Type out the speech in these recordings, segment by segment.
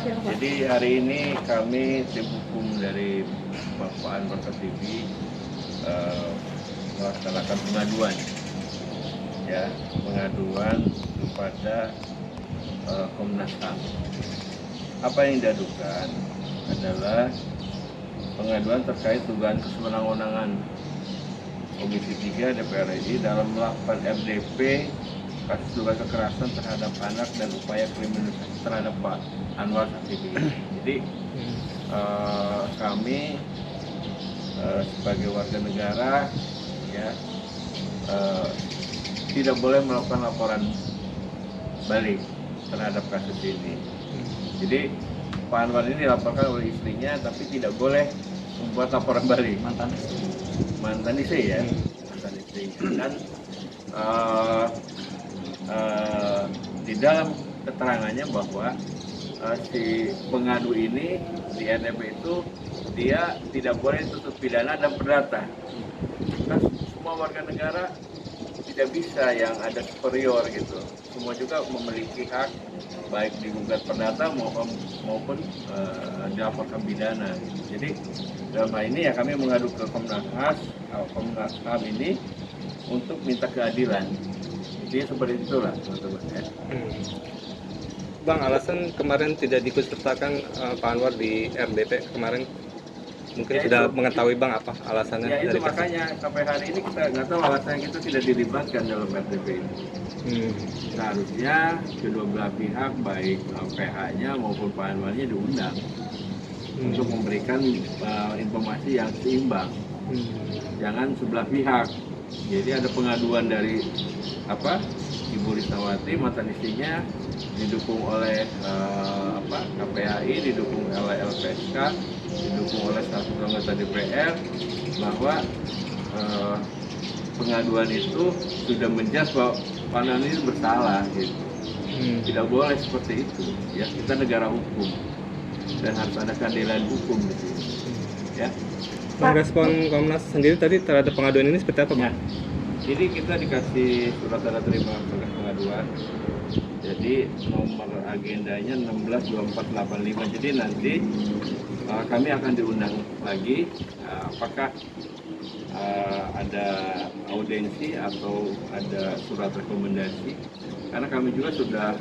Jadi hari ini kami tim hukum dari Bapak Anwar Katibi melaksanakan pengaduan, ya, pengaduan kepada Komnas HAM. Apa yang diadukan adalah pengaduan terkait dugaan kesewenang-wenangan Komisi 3 DPR RI dalam melakukan RDP kasus dugaan kekerasan terhadap anak dan upaya kriminalisasi terhadap Pak Anwar Katibi. Jadi kami sebagai warga negara, ya, tidak boleh melakukan laporan balik terhadap kasus ini. Jadi Pak Anwar ini dilaporkan oleh istrinya, tapi tidak boleh membuat laporan balik. Mantan istri ya, mantan istri. Dan di dalam keterangannya bahwa si pengadu ini di RDP itu dia tidak boleh tuntut pidana dan perdata. Kan semua warga negara tidak bisa yang ada superior gitu. Semua juga memiliki hak baik digugat perdata maupun dilaporkan pidana. Jadi dalam hal ini ya kami mengadu ke Komnas HAM ini untuk minta keadilan. Jadi seperti itulah teman-teman ya. Bang, alasan kemarin tidak diikutsertakan Pak Anwar di RDP kemarin, mungkin Ya sudah itu, mengetahui Bang apa alasannya? Ya itu dari makanya sampai hari ini kita nggak tahu alasan kita tidak dilibatkan dalam RDP ini. Seharusnya kedua belah pihak baik PH-nya maupun Pak Anwarnya diundang untuk memberikan informasi yang seimbang. Jangan sebelah pihak. Jadi ada pengaduan dari Ibu Risnawati, mantan istrinya, didukung oleh KPAI, didukung oleh LPSK, didukung oleh salah satu anggota DPR, bahwa pengaduan itu sudah menjelas bahwa Pak Anwar ini bersalah gitu. Tidak boleh seperti itu ya, kita negara hukum dan harus ada keadilan hukum gitu. Ya. Bang, respon Komnas sendiri tadi terhadap pengaduan ini seperti apa, Bang? Ya. Jadi kita dikasih surat tanda terima pengaduan. Jadi nomor agendanya 162485. Jadi nanti kami akan diundang lagi. Apakah ada audiensi atau ada surat rekomendasi? Karena kami juga sudah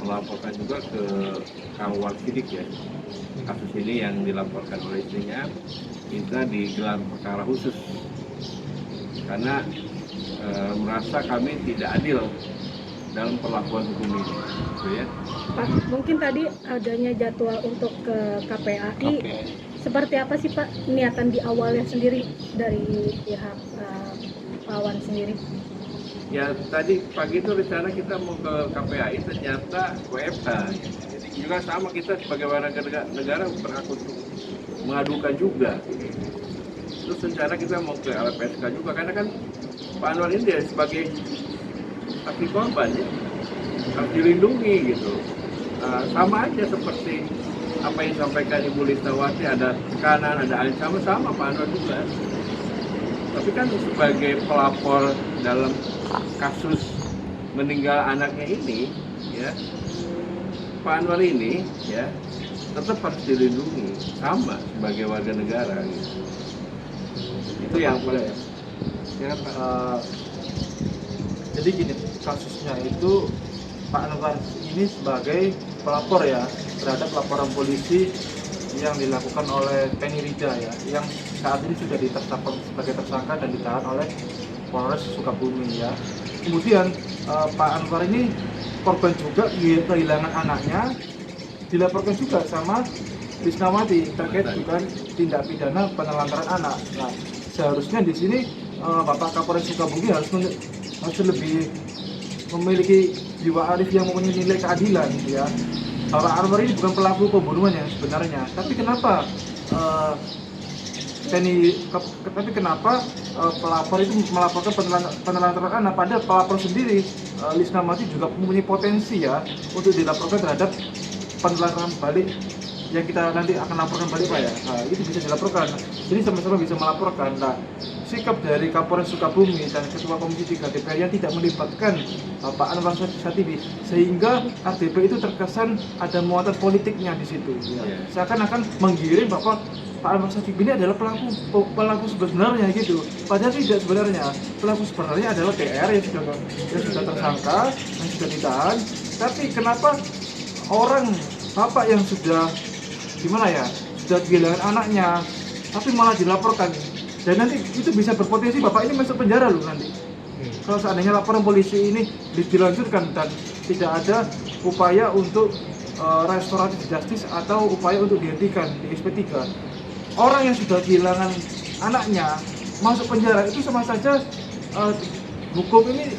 melaporkan juga ke Kawal Sidik ya. Kasus ini yang dilaporkan oleh istrinya minta digelar perkara khusus karena merasa kami tidak adil dalam perlakuan hukum ini, gitu ya. Pak, mungkin tadi adanya jadwal untuk ke KPAI. Seperti apa sih Pak niatan di awalnya sendiri dari pihak lawan sendiri? Ya tadi pagi itu rencana kita mau ke KPAI, ternyata WFH. Jadi juga sama, kita sebagai warga negara berhak untuk mengadukan juga. Terus rencana kita mau ke LPSK juga, karena kan Pak Anwar ini dia sebagai saksi korban ya, harus dilindungi gitu. Sama aja seperti apa yang disampaikan Ibu Risnawati, ada tekanan, ada ancaman, sama Pak Anwar juga. Tapi kan sebagai pelapor dalam kasus meninggal anaknya ini, ya, Pak Anwar ini ya tetap harus dilindungi sama sebagai warga negara gitu. Itu yang boleh ya. Jadi gini, kasusnya itu Pak Anwar ini sebagai pelapor ya terhadap laporan polisi yang dilakukan oleh Penny Rida ya, yang saat ini sudah ditetapkan sebagai tersangka dan ditahan oleh Polres Sukabumi ya. Kemudian Pak Anwar ini korban juga kehilangan anaknya, dilaporkan juga sama Risnawati terkait dugaan tindak pidana penelantaran anak. Nah, seharusnya di sini Bapak Kapolres Sukabumi harus lebih memiliki jiwa arif yang mempunyai nilai keadilan gitu ya. Bapak Anwar ini bukan pelaku pembunuhan yang sebenarnya, tapi kenapa pelapor itu melaporkan penelantaran anak, padahal pelapor sendiri Risnawati juga mempunyai potensi ya untuk dilaporkan terhadap penelantaran balik yang kita nanti akan laporkan balik Pak ya. Nah, itu bisa dilaporkan. Jadi sama-sama bisa melaporkan. Nah, sikap dari Kapolres Sukabumi dan Ketua Komisi 3 DPR yang tidak melibatkan Pak Anwar Satibi sehingga RDP itu terkesan ada muatan politiknya di situ. Ya. Seakan-akan menggiring bahwa Pak Anwar Satibi ini adalah pelaku sebenarnya gitu. Padahal tidak sebenarnya. Pelaku sebenarnya adalah TR yang sudah tersangka, yang sudah ditahan. Tapi kenapa orang bapak yang sudah gimana ya, sudah kehilangan anaknya, tapi malah dilaporkan, dan nanti itu bisa berpotensi bapak ini masuk penjara loh nanti. Kalau seandainya laporan polisi ini dilanjutkan dan tidak ada upaya untuk restoratif justice atau upaya untuk dihentikan di SP3, orang yang sudah kehilangan anaknya masuk penjara itu sama saja hukum ini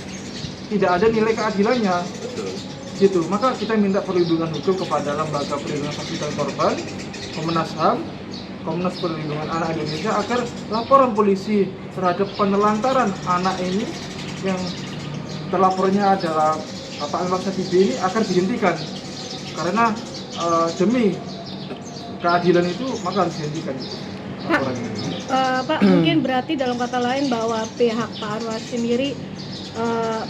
tidak ada nilai keadilannya. Betul. Gitu. Maka kita minta perlindungan hukum kepada Lembaga Perlindungan Saksi dan Korban, Komnas HAM, Komnas Perlindungan Anak Indonesia agar laporan polisi terhadap penelantaran anak ini yang terlapornya adalah Bapak Anwar Satibi ini akan dihentikan karena demi keadilan itu maka harus dihentikan laporannya. Pak, mungkin berarti dalam kata lain bahwa pihak Pak Anwar sendiri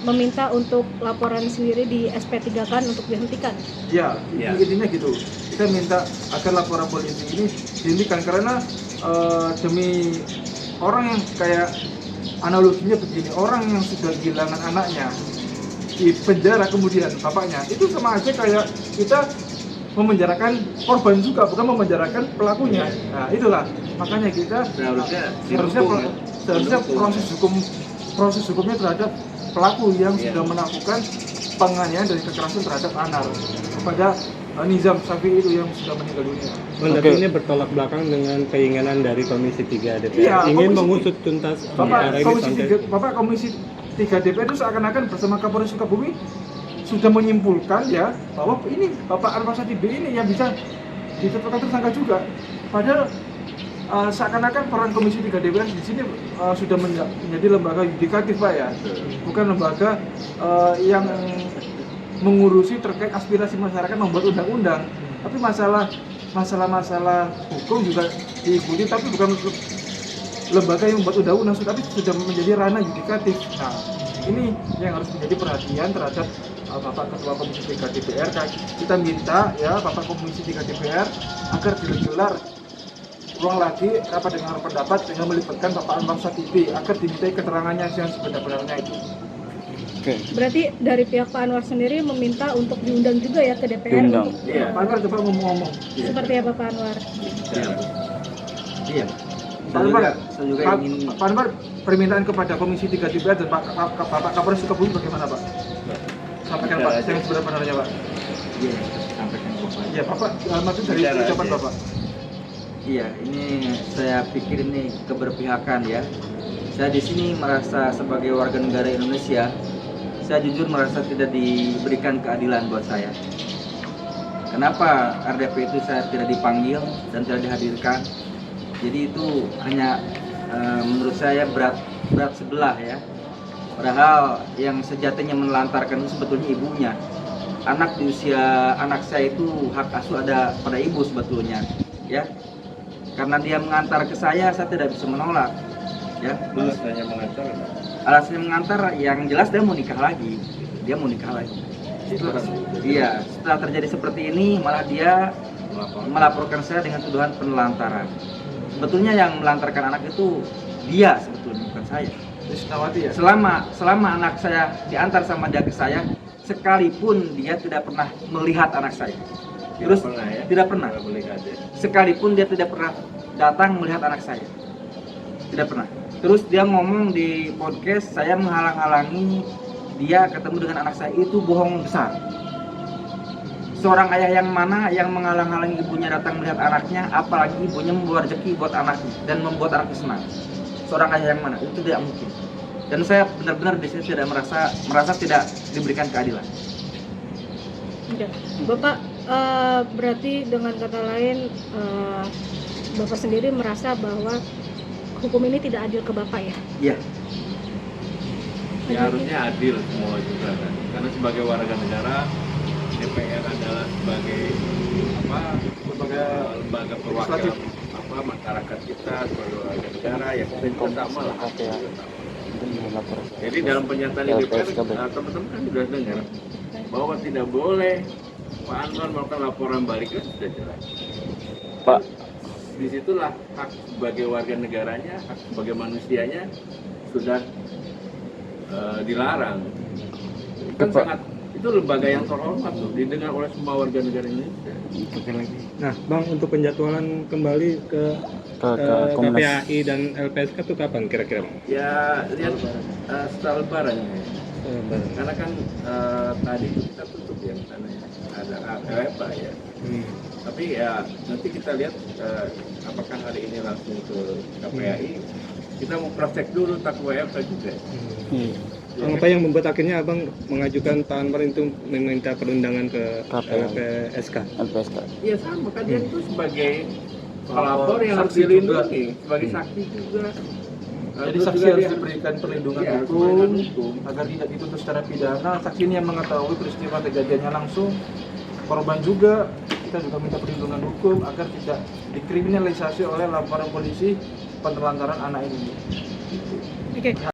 meminta untuk laporan sendiri di SP3 kan untuk dihentikan. Ya, intinya gitu. Kita minta agar laporan polisi ini dihentikan karena demi orang yang kayak analoginya begini, orang yang sudah kehilangan anaknya di penjara kemudian bapaknya, itu sama aja kayak kita memenjarakan korban juga, bukan memenjarakan pelakunya. Nah, itulah makanya kita seharusnya proses hukumnya terhadap pelaku yang sudah melakukan penganiayaan dari kekerasan terhadap anak kepada Nizam Syafi'i itu yang sudah meninggal dunia. Tapi ini bertolak belakang dengan keinginan dari Komisi 3 DPR ingin mengusut tuntas perkara ini sampai Bapak Komisi 3 DPR itu seakan-akan bersama Kapolres Sukabumi sudah menyimpulkan ya bahwa ini Bapak Anwar Satibi ini yang bisa ditetapkan tersangka juga. Padahal seakan-akan peran Komisi 3 DPR di sini sudah menjadi lembaga yudikatif Pak ya, bukan lembaga yang mengurusi terkait aspirasi masyarakat membuat undang-undang, tapi masalah hukum juga diikuti, tapi bukan lembaga yang membuat undang-undang, tapi sudah menjadi ranah yudikatif. Nah, ini yang harus menjadi perhatian terhadap Bapak Ketua Komisi 3 DPR. Kita minta ya Bapak Komisi 3 DPR agar digelar ulang lagi rapat dengar pendapat dengan melibatkan Bapak Anwar Satibi agar dimintai keterangannya yang sebenar-benarnya itu. Oke. Berarti dari pihak Pak Anwar sendiri meminta untuk diundang juga ya ke DPR Diundang. untuk Iya, Pak Anwar coba ngomong. seperti apa Pak Anwar? Iya. Pak Anwar, Saya juga ingin Pak Anwar, permintaan kepada Komisi 3 DPR dan Bapak Kapolres Sukabumi bagaimana Pak? Sampaikan Pak, yang sebenar-benarnya Pak. iya, sampaikan ke Bapak. Ya Bapak, maksud dari Bicara ucapan aja. Bapak. Iya, ini saya pikir ini keberpihakan ya. Saya di sini merasa sebagai warga negara Indonesia, saya jujur merasa tidak diberikan keadilan buat saya. Kenapa RDP itu saya tidak dipanggil dan tidak dihadirkan? Jadi itu hanya menurut saya berat sebelah ya. Padahal yang sejatinya menelantarkan itu sebetulnya ibunya. Anak di usia anak saya itu hak asuh ada pada ibu sebetulnya, ya. Karena dia mengantar ke saya tidak bisa menolak, ya. Alasannya mengantar. Alasannya mengantar, yang jelas dia mau nikah lagi. Iya, setelah terjadi seperti ini malah dia melaporkan saya dengan tuduhan penelantaran. Sebetulnya yang melantarkan anak itu dia sebetulnya, bukan saya. Isnawati ya. Selama anak saya diantar sama dia ke saya, sekalipun dia tidak pernah melihat anak saya. Terus tidak pernah. Sekalipun dia tidak pernah datang melihat anak saya. Tidak pernah. Terus dia ngomong di podcast, saya menghalang-halangi dia ketemu dengan anak saya, itu bohong besar. Seorang ayah yang mana yang menghalang-halangi ibunya datang melihat anaknya, apalagi ibunya membawa rezeki buat anaknya dan membuat anaknya senang. Seorang ayah yang mana? Itu tidak mungkin. Dan saya benar-benar di sini tidak merasa tidak diberikan keadilan. Oke. Bapak berarti dengan kata lain Bapak sendiri merasa bahwa hukum ini tidak adil ke Bapak ya? Iya. Ya harusnya adil semua juga kan. Karena sebagai warga negara, DPR adalah sebagai Lembaga sebagai perwakilan masyarakat kita, sebagai warga negara yang kita juga sama lah. Jadi dalam pernyataan di DPR teman-teman kan sudah dengar bahwa tidak boleh Pak Anwar melakukan laporan balik kan sudah jelas. Pak, Disitulah hak sebagai warga negaranya, hak sebagai manusianya sudah dilarang. Kan Pak. sangat itu lembaga yang terhormat loh, didengar oleh semua warga negara Indonesia. Nah, Bang, untuk penjadwalan kembali ke Komnas. KPAI dan LPSK itu kapan kira-kira, Bang? Ya lihat setelah lebaran ya. Karena kan tadi itu kita tutup ya sana ya. Ada apa ya. Tapi ya nanti kita lihat apakah hari ini langsung ke KPAI. Kita mau cross check dulu tak WFH juga. Bang, apa yang membuat akhirnya Abang mengajukan Pak Anwar itu meminta perundangan ke LPSK? LPSK. Iya sama kan dia itu sebagai pelapor yang harus Saksi dilindungi, sebagai saksi juga. Jadi Terus saksi juga harus dia- diberikan perlindungan Iya, hukum perlindungan hukum. agar tidak dituntut secara pidana. Saksi ini yang mengetahui peristiwa kejadiannya langsung. Korban juga kita juga minta perlindungan hukum agar tidak dikriminalisasi oleh laporan polisi penelantaran anak ini. Oke.